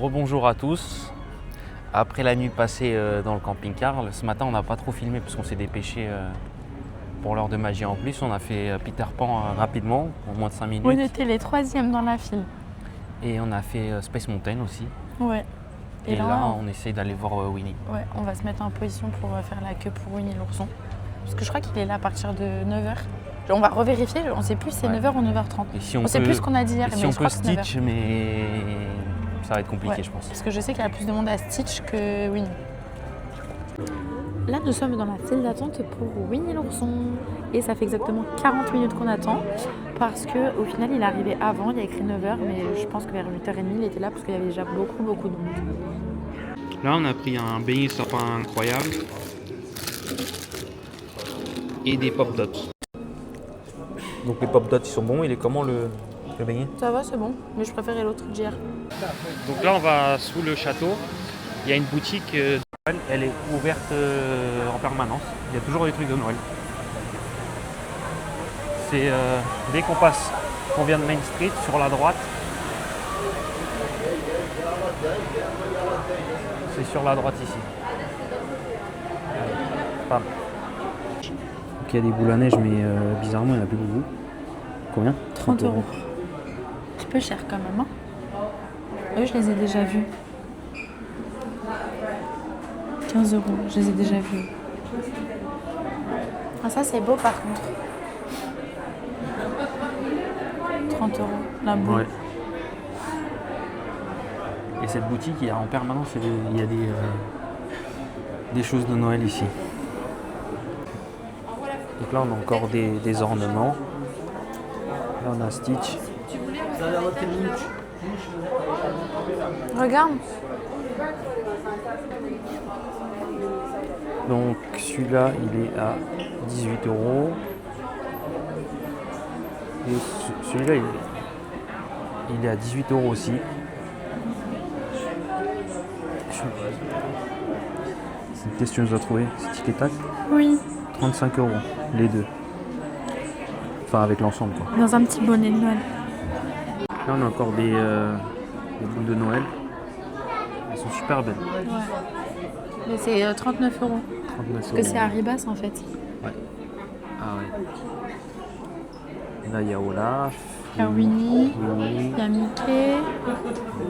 Rebonjour à tous. Après la nuit passée dans le camping-car, ce matin on n'a pas trop filmé parce qu'on s'est dépêché pour l'heure de magie en plus. On a fait Peter Pan rapidement, en moins de 5 minutes. On était les troisièmes dans la file. Et on a fait Space Mountain aussi. Ouais. Et là on essaye d'aller voir Winnie. Ouais, on va se mettre en position pour faire la queue pour Winnie l'ourson. Parce que je crois qu'il est là à partir de 9h. On va revérifier, on ne sait plus si c'est 9h ou 9h30. Et si on sait plus ce qu'on a dit hier, mais je on crois peut que c'est 9h. Stitch, mais ça va être compliqué je pense. Parce que je sais qu'il y a plus de monde à Stitch que Winnie. Là, nous sommes dans la file d'attente pour Winnie l'ourson. Et ça fait exactement 40 minutes qu'on attend. Parce qu'au final, il est arrivé avant, il y a écrit 9h, mais je pense que vers 8h30, il était là parce qu'il y avait déjà beaucoup de monde. Là, on a pris un beignet sapin incroyable. Et des pop dots. Donc les pop dots ils sont bons, il est comment le beignet? Ça va, c'est bon, mais je préférais l'autre d'hier. Donc là on va sous le château, il y a une boutique de Noël, elle est ouverte en permanence, il y a toujours des trucs de Noël. C'est dès qu'on vient de Main Street, sur la droite, c'est sur la droite ici. Bam. Il y a des boules à neige, mais bizarrement, il n'y en a plus beaucoup. Combien? 30 €. Un petit peu cher quand même. Hein. Eux, je les ai déjà vus. 15 €, je les ai déjà vus. Ah, ça, c'est beau par contre. 30 €, la boule. Ouais. Et cette boutique, il y a en permanence, il y a des choses de Noël ici. Donc là, on a encore des ornements. Là, on a Stitch. Regarde. Donc celui-là, il est à 18 €. Et celui-là, il est à 18 € aussi. C'est une question que je dois trouver. C'est Tic et Tac. Oui. 35 € les deux. Enfin avec l'ensemble quoi. Dans un petit bonnet de Noël. Là on a encore des boules de Noël. Elles sont super belles. Ouais. Mais c'est 39 €. 39 Parce que c'est à Ribas en fait. Ouais. Ah ouais. Là il y a Olaf. Il y a Winnie. Winnie. Il y a Mickey.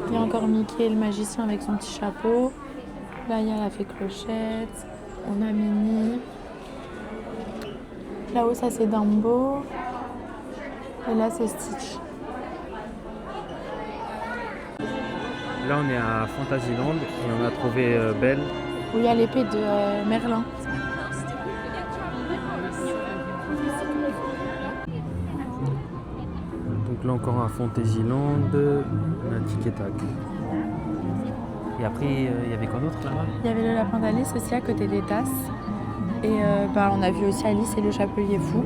Il y a encore Mickey le magicien avec son petit chapeau. Là il y a la fée Clochette. On a Minnie. Là-haut, ça c'est Dumbo. Et là, c'est Stitch. Là, on est à Fantasyland et on a trouvé Belle. Où il y a l'épée de Merlin. Donc là, encore à Fantasyland, on a Tic et Tac. Et après, il y avait quoi d'autre là-bas? Il y avait le lapin d'Alice aussi à côté des tasses. Et on a vu aussi Alice et le chapelier fou.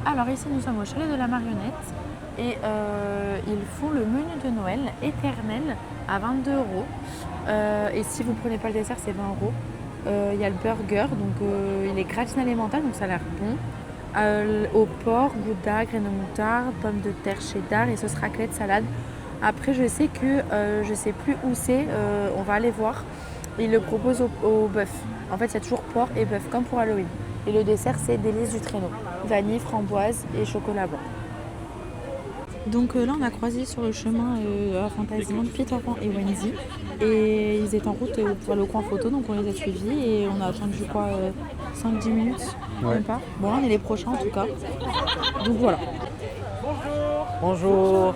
Alors ici nous sommes au chalet de la marionnette et ils font le menu de Noël éternel à 22 €. Et si vous ne prenez pas le dessert c'est 20 €. Il y a le burger, donc il est gratiné à l'emmental, donc ça a l'air bon. Au porc, gouda, graines de moutarde, pommes de terre cheddar et sauce raclette, salade. Après, je sais que je sais plus où c'est, on va aller voir. Ils le proposent au bœuf. En fait, il y a toujours porc et bœuf, comme pour Halloween. Et le dessert, c'est délices du traîneau. Vanille, framboise et chocolat blanc. Donc là, on a croisé sur le chemin à Fantasyland Peter Pan et Wendy. Et ils étaient en route pour aller au coin photo, donc on les a suivis. Et on a attendu quoi 5-10 minutes, même pas. Bon, là, on est les prochains en tout cas. Donc voilà. Bonjour.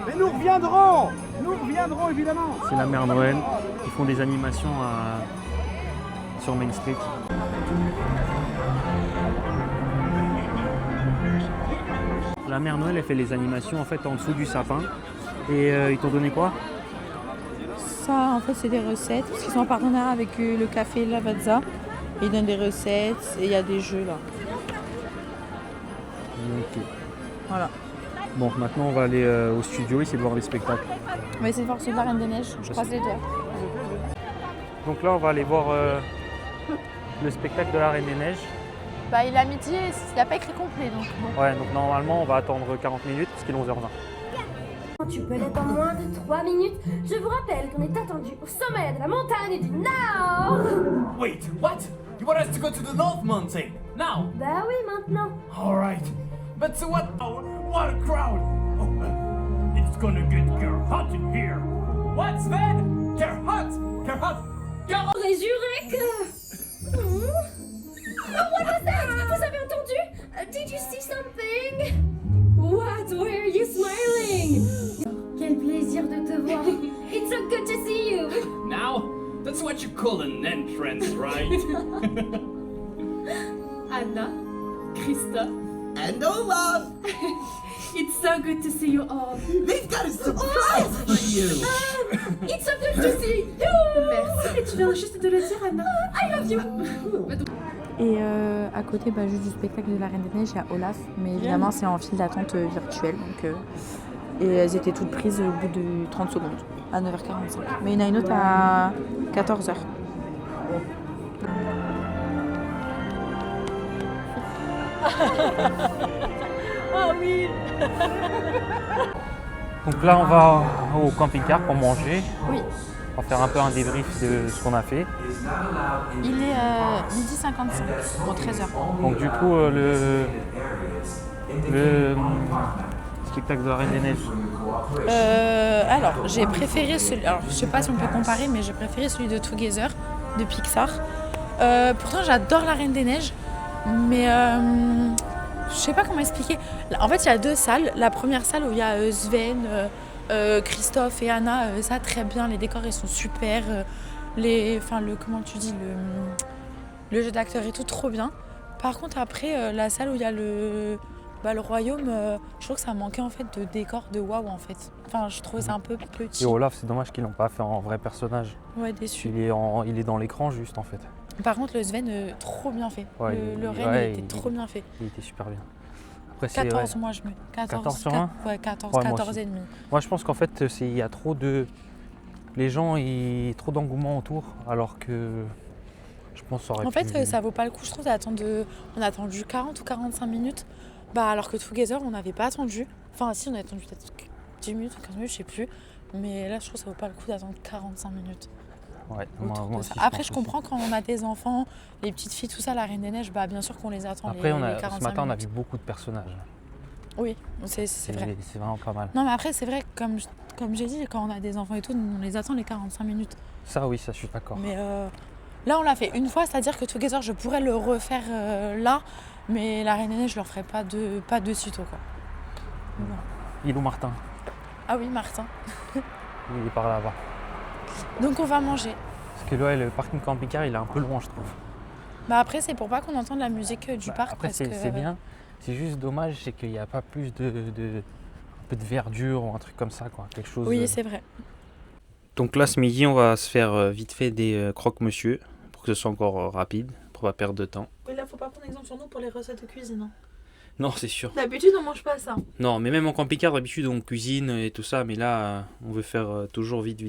Mais nous reviendrons évidemment. C'est la mère Noël. Ils font des animations sur Main Street. La mère Noël, elle fait les animations en fait en dessous du sapin. Et ils t'ont donné quoi? Ça, en fait, c'est des recettes. Parce qu'ils sont en partenariat avec le café Lavazza. Ils donnent des recettes et il y a des jeux là. Ok. Voilà. Bon, maintenant on va aller au studio, essayer de voir les spectacles. On va essayer de voir celui de la Reine des Neiges. Je croise les doigts. Donc là, on va aller voir le spectacle de la Reine des Neiges. Bah, il est à midi et il n'a pas écrit complet. Donc bon. Ouais, donc normalement, on va attendre 40 minutes parce qu'il est 11h20. Tu peux l'être en moins de 3 minutes. Je vous rappelle qu'on est attendu au sommet de la montagne du Nord. Wait, what? You want us to go to the North Mountain? Now? Bah oui, maintenant. Alright. But so what? Oh, what a crowd! Oh, it's gonna get hot in here. What, Sven? Hot! Hot! Résurrect. Oh, what was that? Vous avez entendu? Did you see something? What? Why are you smiling? Quel plaisir de te voir. It's so good to see you. Now? That's what you call an entrance, right? Anna, Krista, And Olaf! it's so good to see you all. We've got a surprise for you! It's so good to see you. Merci, et tu viens juste de le dire, Anna. I love you. Et à côté juste du spectacle de la Reine des Neiges, il y a Olaf. Mais évidemment, c'est en file d'attente virtuelle. Donc, et elles étaient toutes prises au bout de 30 secondes, à 9h45. Mais il y en a une autre à 14h. Oh oui. Donc là, on va au camping-car pour manger. Oui. On va faire un peu un débrief de ce qu'on a fait. Il est midi 55, bon 13h. Donc du coup, le spectacle de la Reine des Neiges. Alors, j'ai préféré celui... Alors, je sais pas si on peut comparer, mais j'ai préféré celui de Together, de Pixar. Pourtant, j'adore la Reine des Neiges, mais je sais pas comment expliquer. En fait, il y a deux salles. La première salle où il y a Sven, Christophe et Anna, ça très bien. Les décors, ils sont super. Comment tu dis, le jeu d'acteur et tout, trop bien. Par contre, après, la salle où il y a le royaume, je trouve que ça manquait en fait de décor de waouh en fait. Enfin, je trouvais ça un peu petit. Et Olaf, c'est dommage qu'ils l'ont pas fait en vrai personnage. Ouais, déçu. Il est dans l'écran juste en fait. Par contre, le Sven, trop bien fait. Ouais, le Reine, il était trop bien fait. Il était super bien. Après, 14, moi je mets. 14 sur 1 Ouais, 14, Ouais, 14 et demi. Moi, je pense qu'en fait, il y a trop de... Les gens, trop d'engouement autour, alors que je pense que ça aurait En pu... fait, ça vaut pas le coup, je trouve, on a attendu 40 ou 45 minutes, alors que Together, on n'avait pas attendu. Enfin, si, on a attendu peut-être 10 minutes ou 15 minutes, je sais plus. Mais là, je trouve que ça vaut pas le coup d'attendre 45 minutes. Ouais, Moi aussi, Après, pense je comprends quand on a des enfants, les petites filles, tout ça, la Reine des Neiges, bien sûr qu'on les attend. Après, les 45 ce matin, on a minutes. vu beaucoup de personnages. Oui, c'est vrai. C'est vraiment pas mal. Non, mais après, c'est vrai, comme j'ai dit, quand on a des enfants et tout, on les attend les 45 minutes. Ça, oui, ça, je suis d'accord. Mais là, on l'a fait une fois, c'est-à-dire que Together, je pourrais le refaire là, mais la Reine des Neiges, je le referai pas de sitôt, quoi. Bon. Il est où Martin? Ah oui, Martin. Il est par là-bas. Donc, on va manger. Parce que le parking camping-car, il est un peu loin, je trouve. Après, c'est pour pas qu'on entende la musique du parc. Après, parce c'est bien. C'est juste dommage, c'est qu'il n'y a pas plus un peu de verdure ou un truc comme ça, quoi. Quelque chose. Oui, c'est vrai. Donc là, ce midi, on va se faire vite fait des croque-monsieur pour que ce soit encore rapide, pour pas perdre de temps. Oui, là, faut pas prendre exemple sur nous pour les recettes de cuisine. Hein. Non, c'est sûr. D'habitude, on mange pas ça. Non, mais même en camping-car, d'habitude, on cuisine et tout ça, mais là, on veut faire toujours vite.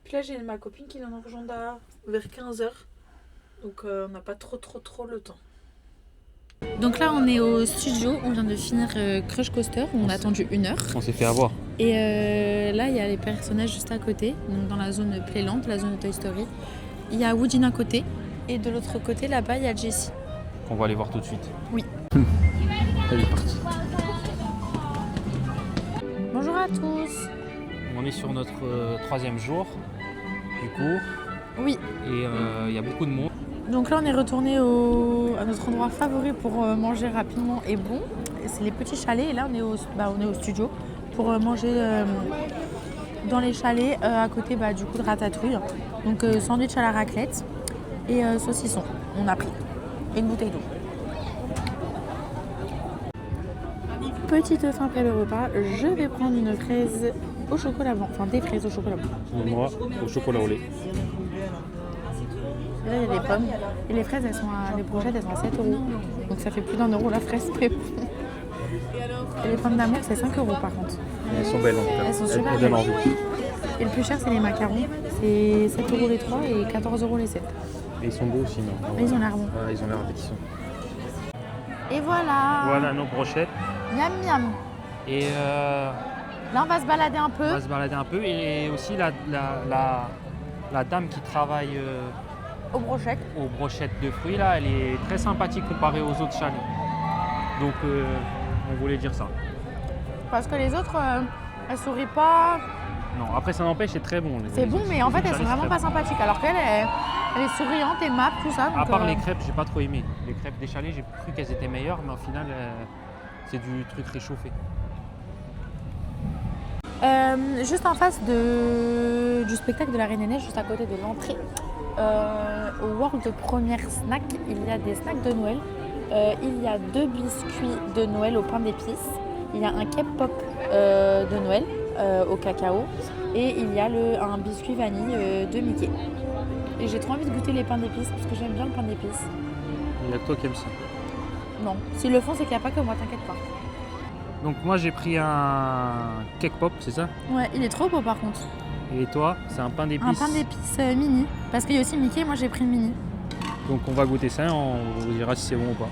Puis là, j'ai ma copine qui vient de rejoindre vers 15h. Donc, on n'a pas trop le temps. Donc là, on est au studio, on vient de finir Crush Coaster, on a attendu 1 heure. On s'est fait avoir. Et là, il y a les personnages juste à côté, donc dans la zone Playland, la zone de Toy Story. Il y a Woody d'un côté, et de l'autre côté, là-bas, il y a Jessie. On va aller voir tout de suite. Oui. Elle est partie. Bonjour à tous. On est sur notre 3e jour du cours. Oui. Et il y a beaucoup de monde. Donc là, on est retourné à notre endroit favori pour manger rapidement et bon. C'est les petits chalets. Et là, on est au studio pour manger dans les chalets à côté du coup de Ratatouille. Donc sandwich à la raclette et saucisson. On a pris. Et une bouteille d'eau. Petite fin après le repas, je vais prendre une fraise au chocolat blanc. Enfin, des fraises au chocolat blanc. Moi, au chocolat au lait. Et là, il y a des pommes. Et les fraises, les brochettes, elles sont à 7 €. Donc ça fait plus d'1 € la fraise. Mais bon. Et les pommes d'amour, c'est 5 € par contre. Elles sont belles en tout cas. Elles sont super donnent belles. envie. Et le plus cher, c'est les macarons. C'est 7 € les 3 et 14 € les 7. Et ils sont beaux aussi, non? Et ils ont l'air bons. Ouais, ils ont l'air appétissants. Et voilà. Voilà nos brochettes. Miam miam. Et Là, on va se balader un on peu. va se balader un peu. Et aussi la dame qui travaille Aux brochettes. aux brochettes de fruits, là, elle est très sympathique comparée aux autres chalets. Donc on voulait dire ça. Parce que les autres, elles sourient pas. Non, après ça n'empêche, c'est très bon. C'est bon, mais en fait, elles sont vraiment pas sympathiques. Alors qu'elle, elle est souriante, aimable, tout ça. À donc, part les crêpes, j'ai pas trop aimé. Les crêpes des chalets, j'ai cru qu'elles étaient meilleures, mais au final, c'est du truc réchauffé. Juste en face du spectacle de la Reine des Neiges, juste à côté de l'entrée, au World Première Snack, il y a des snacks de Noël. Il y a 2 biscuits de Noël au pain d'épices. Il y a un K-pop de Noël au cacao. Et il y a un biscuit vanille de Mickey. Et j'ai trop envie de goûter les pains d'épices parce que j'aime bien le pain d'épices. Il y a que toi qui aimes ça. Non, s'ils le font, c'est qu'il n'y a pas que moi, t'inquiète pas. Donc moi j'ai pris un cake pop, c'est ça? Ouais, il est trop beau par contre. Et toi, c'est un pain d'épices. Un pain d'épices mini. Parce qu'il y a aussi Mickey, moi j'ai pris le mini. Donc on va goûter ça et on vous dira si c'est bon ou pas.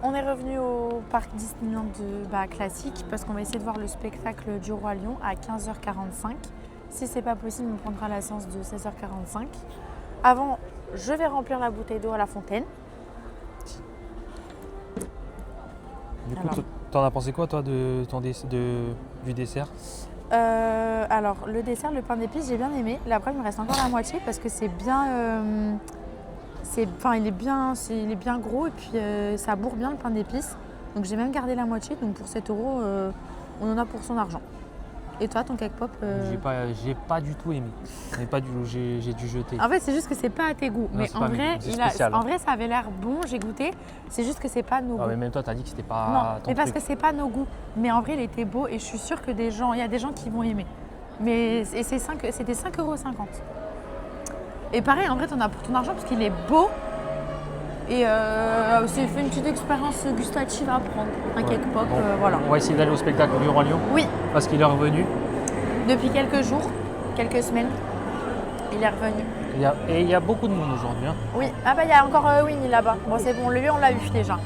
On est revenu au parc Disneyland classique parce qu'on va essayer de voir le spectacle du Roi Lion à 15h45. Si c'est pas possible, on prendra la séance de 16h45. Avant, je vais remplir la bouteille d'eau à la fontaine. Du coup, Alors. t'en as pensé quoi toi du dessert? Alors, le dessert, le pain d'épices, j'ai bien aimé. L'après, il me reste encore la moitié parce que c'est bien. Il est bien gros et puis ça bourre bien le pain d'épices. Donc, j'ai même gardé la moitié. Donc, pour 7 €, on en a pour son argent. Et toi, ton cake pop J'ai pas du tout aimé. J'ai dû jeter. En fait, c'est juste que c'est pas à tes goûts. Non, Mais c'est en pas mes vrai, goûts, c'est spécial, hein. en vrai, ça avait l'air bon. J'ai goûté. C'est juste que c'est pas nos Ah, goûts. mais même toi, t'as dit que c'était pas Non, ton mais parce truc. que c'est pas nos goûts. Mais en vrai, il était beau et je suis sûre que il y a des gens qui vont aimer. Mais c'était 5,50 €. Et pareil, en vrai, t'en as pour ton argent parce qu'il est beau. Et c'est fait une petite expérience gustative à prendre. Un cake pop, Bon, voilà. On va essayer d'aller au spectacle du Roi Lion Oui, parce qu'il est revenu. depuis quelques jours, quelques semaines, il est revenu. Il y a beaucoup de monde aujourd'hui. Hein. Oui, ah bah il y a encore Winnie là-bas. Bon, c'est bon, lui, on l'a vu déjà.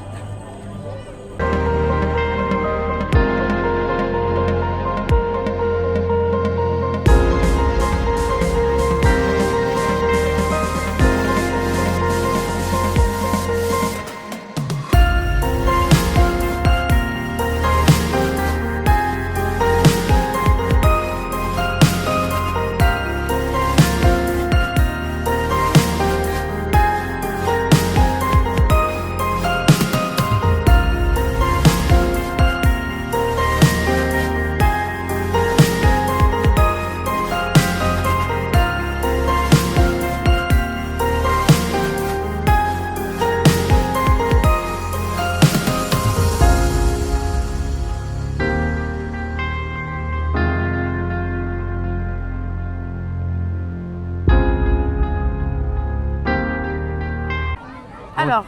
Alors,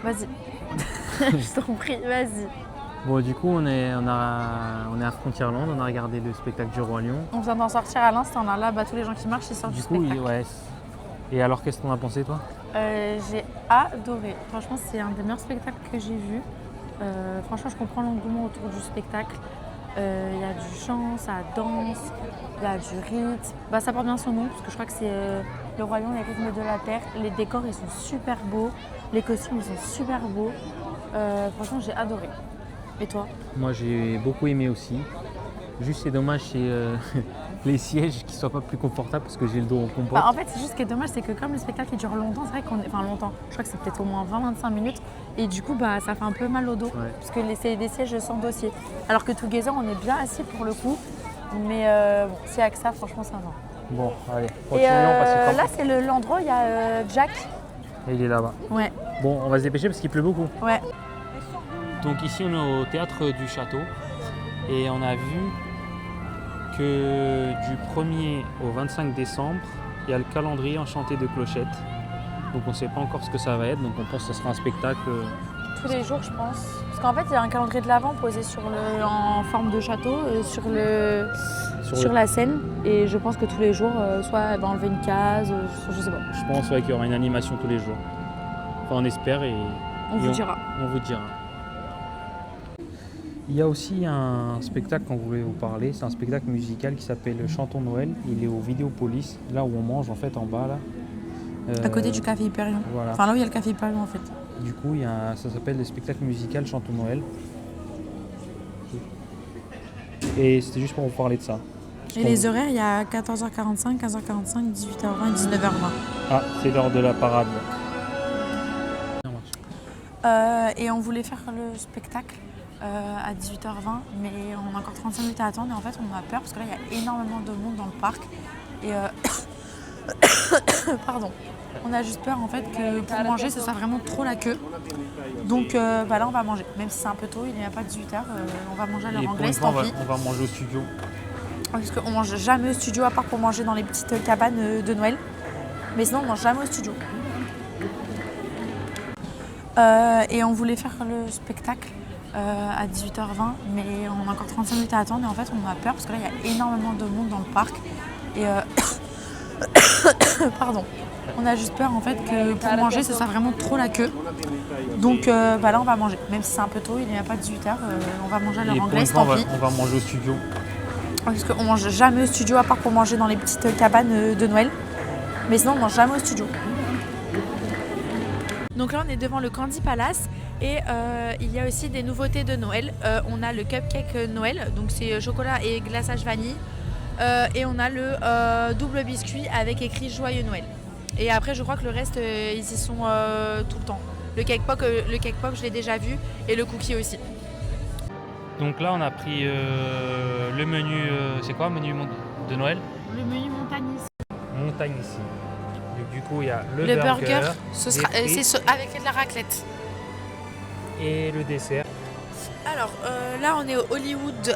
vas-y. Je t'en prie, vas-y. Bon, du coup, on est à Frontierland, on a regardé le spectacle du Roi Lion. On vient d'en sortir à l'instant. Là, tous les gens qui marchent, ils sortent du Du coup, spectacle. ouais. Et alors, qu'est-ce qu'on a pensé, toi? J'ai adoré. Franchement, c'est un des meilleurs spectacles que j'ai vu. Franchement, je comprends l'engouement autour du spectacle. Il y a du chant, ça danse, il y a du rythme. Ça porte bien son nom, parce que je crois que c'est le Roi Lion, les rythmes de la terre. Les décors, ils sont super beaux. Les costumes, ils sont super beaux. Franchement, j'ai adoré. Et toi? Moi, j'ai beaucoup aimé aussi. Juste, c'est dommage, c'est les sièges qui soient pas plus confortables parce que j'ai le dos en compote. En fait, c'est juste ce qui est dommage, c'est que comme le spectacle il dure longtemps, c'est vrai qu'on est. Enfin, longtemps. Je crois que c'est peut-être au moins 20-25 minutes. Et du coup, ça fait un peu mal au dos. Ouais. Parce que c'est des sièges sans dossier. Alors que Together, on est bien assis pour le coup. Mais c'est avec ça, franchement, ça va. Bon, allez, Et continuons parce que là, c'est l'endroit où il y a Jack. Et il est là-bas. Ouais, Bon, on va se dépêcher parce qu'il pleut beaucoup. ouais. Donc ici, on est au théâtre du château et on a vu que du 1er au 25 décembre, il y a le calendrier enchanté de clochettes. Donc on ne sait pas encore ce que ça va être, donc on pense que ce sera un spectacle tous les jours, je pense. Parce qu'en fait, il y a un calendrier de l'Avent posé en forme de château sur la scène. Et je pense que tous les jours, soit elle va enlever une case, je sais pas. Je pense qu'il y aura une animation tous les jours. Enfin, on espère et On vous dira. On vous dira. Il y a aussi un spectacle qu'on voulait vous parler. C'est un spectacle musical qui s'appelle Chantons Noël. Il est au Vidéopolis, là où on mange en fait en bas là. À côté du café Hyperion. Voilà. Enfin là où il y a le café Hyperion en fait. Du coup, ça s'appelle le spectacle musical Chantons Noël. Et c'était juste pour vous parler de ça. Et les horaires, il y a 14h45, 15h45, 18h20 et 19h20. Ah, c'est l'heure de la parade. Et on voulait faire le spectacle à 18h20, mais on a encore 35 minutes à attendre. Et en fait, on a peur parce que là, il y a énormément de monde dans le parc. Et pardon. On a juste peur en fait que pour manger, ce soit vraiment trop la queue. Donc là, on va manger. Même si c'est un peu tôt, il n'y a pas 18h, on va manger à l'heure anglaise, tant pis. On va manger au studio. Parce qu'on mange jamais au studio, à part pour manger dans les petites cabanes de Noël. Mais sinon, on mange jamais au studio. Et on voulait faire le spectacle à 18h20, mais on a encore 35 minutes à attendre. Et en fait, on a peur parce que là, il y a énormément de monde dans le parc. Et pardon. On a juste peur en fait que pour manger, ce soit vraiment trop la queue. Donc là, on va manger. Même si c'est un peu tôt, il n'y a pas 18h, on va manger à l'heure anglaise, tant pis. On va manger au studio. Parce qu'on mange jamais au studio, à part pour manger dans les petites cabanes de Noël. Mais sinon, on mange jamais au studio. Donc là, on est devant le Candy Palace et il y a aussi des nouveautés de Noël. On a le cupcake Noël, donc c'est chocolat et glaçage vanille. Et on a le double biscuit avec écrit Joyeux Noël. Et après, je crois que le reste, ils y sont tout le temps. Le cake pop, je l'ai déjà vu, et le cookie aussi. Donc là, on a pris le menu. C'est quoi, menu de Noël? Le menu montagne Montagne ici. Donc, du coup, il y a le burger, c'est avec de la raclette. Et le dessert. Alors là, on est au Hollywood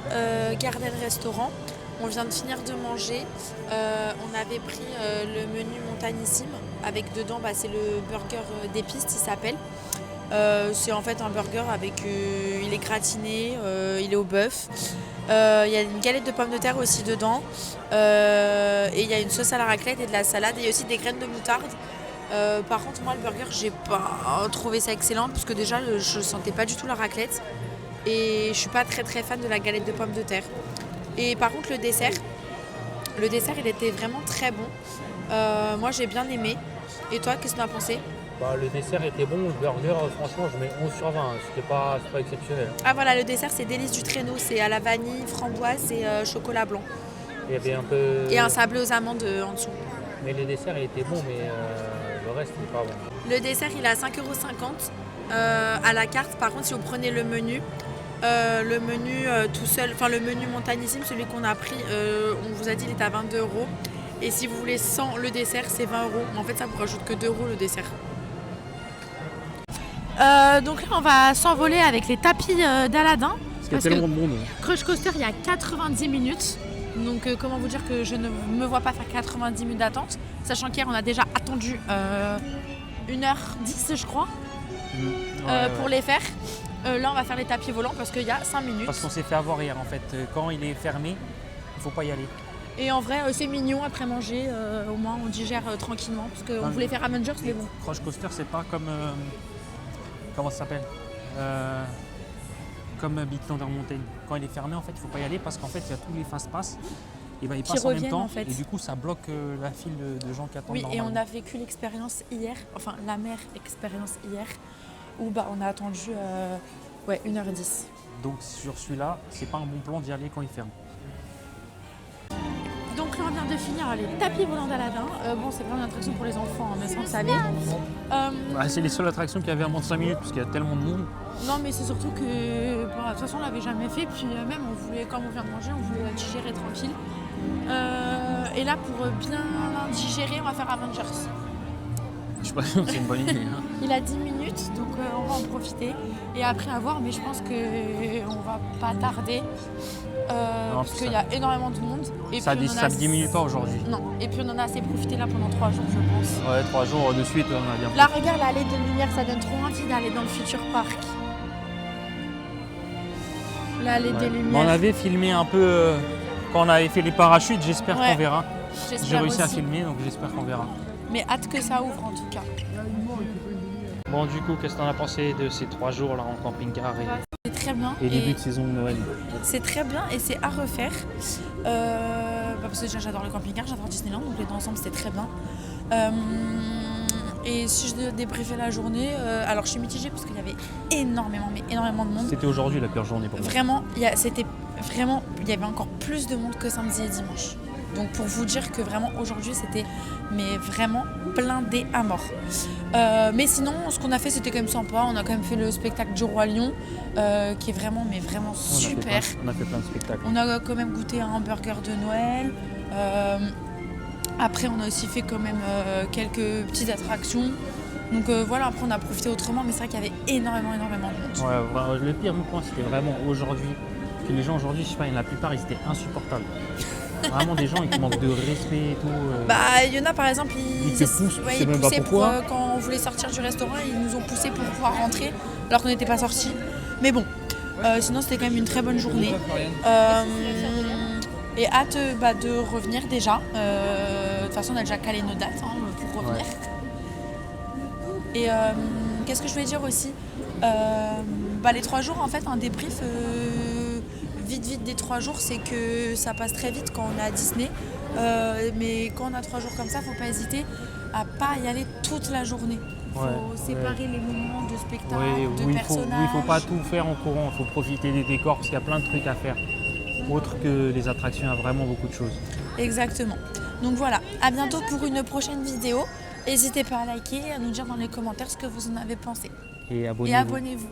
Garden Restaurant. On vient de finir de manger. On avait pris le menu montagnissime avec dedans, c'est le burger d'épices, il s'appelle. C'est en fait un burger avec, il est gratiné, il est au bœuf. Il y a une galette de pommes de terre aussi dedans. Et il y a une sauce à la raclette et de la salade. Et il y a aussi des graines de moutarde. Par contre, moi, le burger, j'ai pas trouvé ça excellent parce que déjà, je sentais pas du tout la raclette. Et je suis pas très très fan de la galette de pommes de terre. Et par contre, le dessert, il était vraiment très bon. Moi, j'ai bien aimé. Et toi, qu'est-ce que tu en as pensé? Le dessert était bon, le burger, franchement, je mets 11 sur 20. C'est pas exceptionnel. Ah voilà, le dessert, c'est Délices du Traîneau. C'est à la vanille, framboise et chocolat blanc. Il y avait un peu... Et un sablé aux amandes en dessous. Mais le dessert, il était bon, mais le reste, il n'est pas bon. Le dessert, il est à 5,50 € à la carte. Par contre, si vous prenez le menu tout seul, enfin le menu montagnissime, celui qu'on a pris, on vous a dit il est à 22 €. Et si vous voulez sans le dessert, c'est 20 €. Mais en fait, ça vous rajoute que 2 € le dessert. Donc là, on va s'envoler avec les tapis d'Aladin. Parce qu'il y a tellement de monde. Crush Coaster, il y a 90 minutes. Donc comment vous dire que je ne me vois pas faire 90 minutes d'attente. Sachant qu'hier, on a déjà attendu 1h10, je crois, pour les faire. Là, on va faire les tapis volants parce qu'il y a 5 minutes. Parce qu'on s'est fait avoir hier, en fait. Quand il est fermé, il ne faut pas y aller. Et en vrai, c'est mignon après manger. Au moins, on digère tranquillement. Parce qu'on voulait faire Avengers, mais bon. Crush Coaster, c'est pas comme... comment ça s'appelle comme Big Thunder Mountain. Quand il est fermé, en fait, il ne faut pas y aller parce qu'en fait, il y a tous les fast-pass. Et ils passent en même temps. En fait. Et du coup, ça bloque la file de gens qui attendent. Oui, et on a vécu l'expérience hier, enfin la mère expérience hier, où on a attendu 1h10. Donc sur celui-là, c'est pas un bon plan d'y aller quand il ferme. Donc là, on vient de finir les tapis volants d'Aladin. C'est vraiment une attraction pour les enfants, mais ça, vous savez. C'est les seules attractions qu'il y avait à moins de 5 minutes, parce qu'il y a tellement de monde. Non, mais c'est surtout que, de toute façon, on l'avait jamais fait. Puis même, comme on vient de manger, on voulait digérer tranquille. Et là, pour bien digérer, on va faire Avengers. Je sais pas si c'est une bonne idée. Il a 10 minutes, donc on va en en profiter. Et après à voir, mais je pense qu'on va pas tarder. Parce qu'il y a énormément de monde. Et ça ne diminue pas aujourd'hui. Non, et puis on en a assez profité là pendant 3 jours, je pense. Ouais, 3 jours de suite, on a bien Là, regarde, l'allée de lumière, ça donne trop envie d'aller dans le Future Park. L'allée des lumières. On avait filmé un peu quand on avait fait les parachutes, j'espère qu'on verra. J'ai réussi à filmer, donc j'espère qu'on verra. Mais hâte que ça ouvre en tout cas. Bon, du coup, qu'est-ce que t'en as pensé de ces 3 jours là en camping-car C'est très bien. Et début de saison de Noël. C'est très bien et c'est à refaire. Parce que déjà j'adore le camping-car, j'adore Disneyland, donc les deux ensemble c'était très bien. Et si je devais débriefer la journée, alors je suis mitigée parce qu'il y avait énormément de monde. C'était aujourd'hui la pire journée pour moi. Vraiment, il y avait encore plus de monde que samedi et dimanche. Donc pour vous dire que vraiment aujourd'hui c'était vraiment blindé à mort. Mais sinon ce qu'on a fait c'était quand même sympa. On a quand même fait le spectacle du Roi Lion qui est vraiment super. On a fait plein de spectacles. On a quand même goûté un hamburger de Noël. Après on a aussi fait quand même quelques petites attractions. Donc voilà, après on a profité autrement, mais c'est vrai qu'il y avait énormément de monde. Ouais, le pire point c'était vraiment aujourd'hui. Parce que les gens aujourd'hui, je sais pas, la plupart ils étaient insupportables. Vraiment des gens qui manquent de respect et tout. Bah, il y en a par exemple, ils poussaient pour, pourquoi. quand on voulait sortir du restaurant, ils nous ont poussé pour pouvoir rentrer alors qu'on n'était pas sortis. Mais bon, sinon c'était quand même une très bonne journée. Et hâte de revenir déjà. De toute façon, on a déjà calé nos dates pour revenir. Ouais. Et qu'est-ce que je voulais dire aussi les 3 jours, en fait, un débrief vite des 3 jours, c'est que ça passe très vite quand on est à Disney. Mais quand on a 3 jours comme ça, faut pas hésiter à pas y aller toute la journée. Faut séparer les moments de spectacle, de personnages. Il faut pas tout faire en courant, il faut profiter des décors parce qu'il y a plein de trucs à faire. Autre que les attractions, il y a vraiment beaucoup de choses. Exactement. Donc voilà, à bientôt pour une prochaine vidéo. N'hésitez pas à liker et à nous dire dans les commentaires ce que vous en avez pensé. Et abonnez-vous. Et abonnez-vous.